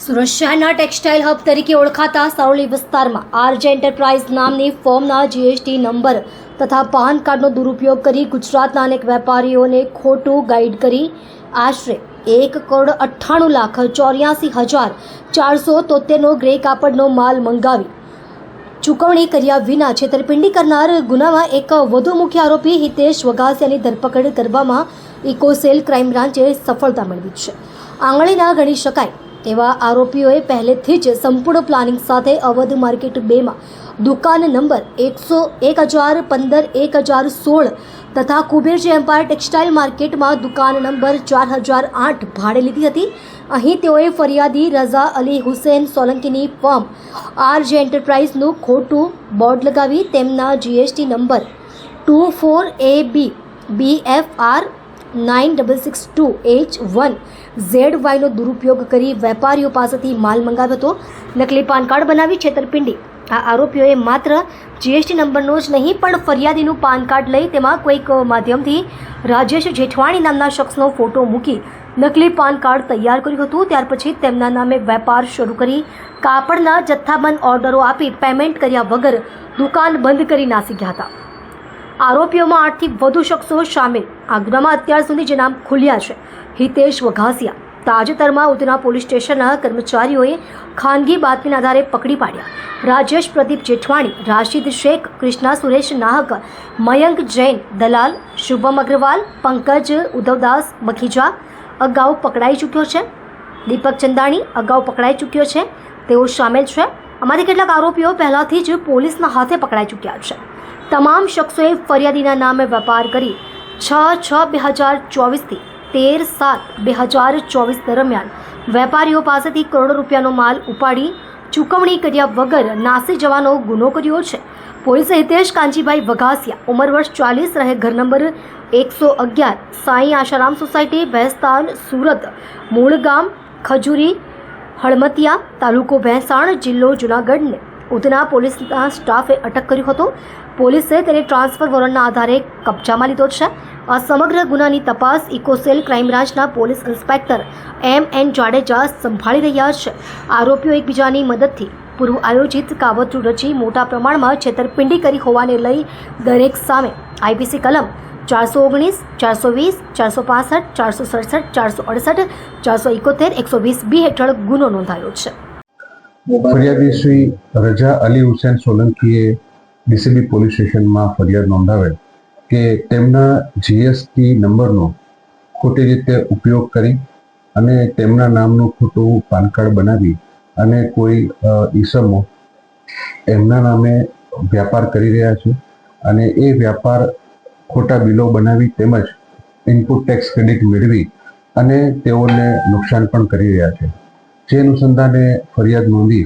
સુરત શહેરના textile hub તરીકે ઓળખાતા સારોલી વિસ્તારમાં આરજે એન્ટરપ્રાઇઝ નામની ફર્મના જીએસટી નંબર તથા પાન કાર્ડનો દુરુપયોગ કરી ગુજરાતના અનેક વેપારીઓને ખોટું ગાઈડ કરી આશરે 1,98,84,473નો ગ્રે કાપડનો માલ મંગાવી ચૂકવણી કર્યા વિના છેતરપિંડી કરનાર ગુનામાં એક વધુ મુખ્ય આરોપી હિતેશ વઘાસિયાની ધરપકડ કરવામાં ઇકોસેલ ક્રાઇમ બ્રાન્ચે સફળતા મેળવી છે. આંગળીના ગણી શકાય તેવા આરોપીઓએ પહેલેથી જ સંપૂર્ણ પ્લાનિંગ સાથે અવધ માર્કેટ 2માં દુકાન નંબર 1015-1016 તથા કુબેરજી એમ્પાયર ટેક્સટાઇલ માર્કેટમાં દુકાન નંબર 4008 ભાડે લીધી હતી. અહીં તેઓએ ફરિયાદી રઝા અલી હુસેન સોલંકીની ફર્મ આરજે એન્ટરપ્રાઇઝનું ખોટું બોર્ડ લગાવી તેમના જીએસટી નંબર 24AB BFR 9662H1ZYનો દુરુપયોગ કરી વેપારીઓ પાસેથી માલ મંગાવ્યો હતો. નકલી પાન કાર્ડ બનાવી છેતરપિંડી. આ આરોપીઓએ માત્ર જીએસટી નંબરનો જ નહીં પણ ફરિયાદીનું પાન કાર્ડ લઈ તેમાં કોઈક માધ્યમથી રાજેશ જેઠવાણી નામના શખ્સનો ફોટો મૂકી નકલી પાન કાર્ડ તૈયાર કર્યું હતું. ત્યાર પછી તેમના નામે વેપાર શરૂ કરી કાપડના જથ્થાબંધ ઓર્ડરો આપી પેમેન્ટ કર્યા વગર દુકાન બંધ કરી નાસી ગયા હતા. આરોપીઓમાં 8થી વધુ શખ્સો સામેલ. આ ગુનામાં અત્યાર સુધી જે નામ ખુલ્યા છે હિતેશ વઘાસિયા તાજેતરમાં ઉધના પોલીસ સ્ટેશનના કર્મચારીઓએ ખાનગી બાતમીના આધારે પકડી પાડ્યા. રાજેશ પ્રદીપ જેઠવાણી, રાશિદ શેખ, કૃષ્ણા સુરેશ નાહક, મયંક જૈન દલાલ, શુભમ અગ્રવાલ, પંકજ ઉદ્ધવદાસ બખીજા અગાઉ પકડાઈ ચૂક્યો છે. દીપક ચંદાણી અગાઉ પકડાઈ ચૂક્યો છે. તેઓ સામેલ છે. આમાંથી કેટલાક આરોપીઓ પહેલાથી જ પોલીસના હાથે પકડાઈ ચૂક્યા છે. તમામ શખ્સોએ ફરિયાદીના નામે વેપાર કરી 6/6/2024 થી 13/7/2024 દરમિયાન વેપારીઓ પાસેથી કરોડો રૂપિયાનો માલ ઉપાડી ચૂકવણી કર્યા વગર નાસી જવાનો ગુનો કર્યો છે. પોલીસે હિતેશ કાંજીભાઈ વઘાસિયા ઉંમર વર્ષ 40 રહે ઘર નંબર 111 સાંઈ આશારામ સોસાયટી ભેસ્તાન સુરત મૂળ ગામ ખજૂરી હળમતિયા તાલુકો ભેંસાણ જિલ્લો જૂનાગઢને ઉધના પોલીસના સ્ટાફે અટક કર્યો હતો. પોલીસે તેને ટ્રાન્સફર વોરંટના આધારે કબજામાં લીધો છે. આ સમગ્ર ગુનાની તપાસ ઇકોસેલ ક્રાઇમ બ્રાન્ચના પોલીસ ઇન્સ્પેક્ટર M.N. જાડેજા સંભાળી રહ્યા છે. આરોપીઓ એકબીજાની મદદથી પૂર્વ આયોજિત કાવતરું રચી મોટા પ્રમાણમાં છેતરપિંડી કરી હોવાને લઈ દરેક સામે IPC કલમ 419, 420, 465, 467, 468, 471, 120B હેઠળ ગુનો નોંધાયો છે. ફરિયાદી શ્રી રઝા અલી હુસેન સોલંકીએ ડીસીબી પોલીસ સ્ટેશનમાં ફરિયાદ નોંધાવેલ કે તેમના જીએસટી નંબરનો ખોટી રીતે ઉપયોગ કરી અને તેમના નામનું ખોટું પાન કાર્ડ બનાવી અને કોઈ ઈસમો એમના નામે વ્યાપાર કરી રહ્યા છે અને એ વ્યાપાર ખોટા બિલો બનાવી તેમજ ઇનપુટ ટેક્સ ક્રેડિટ મેળવી અને તેઓને નુકસાન પણ કરી રહ્યા છે. જે અનુસંધાને ફરિયાદ નોંધી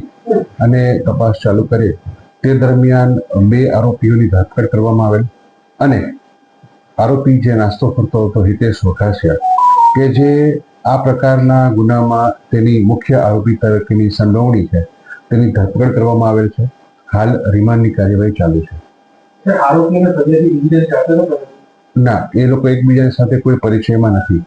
અને તપાસ ચાલુ કરે તે દરમિયાન 2 આરોપીઓની ધરપકડ કરવામાં આવેલ અને આરોપી જે નાસ્તો કરતો હતો હિતેશ વઘાસિયા કે જે આ પ્રકારના ગુનામાં તેની મુખ્ય આરોપી તરીકેની સંડોવણી છે તેની ધરપકડ કરવામાં આવેલ છે. હાલ રિમાન્ડની કાર્યવાહી ચાલુ છે. ના, એ લોકો એકબીજા સાથે કોઈ પરિચયમાં નથી.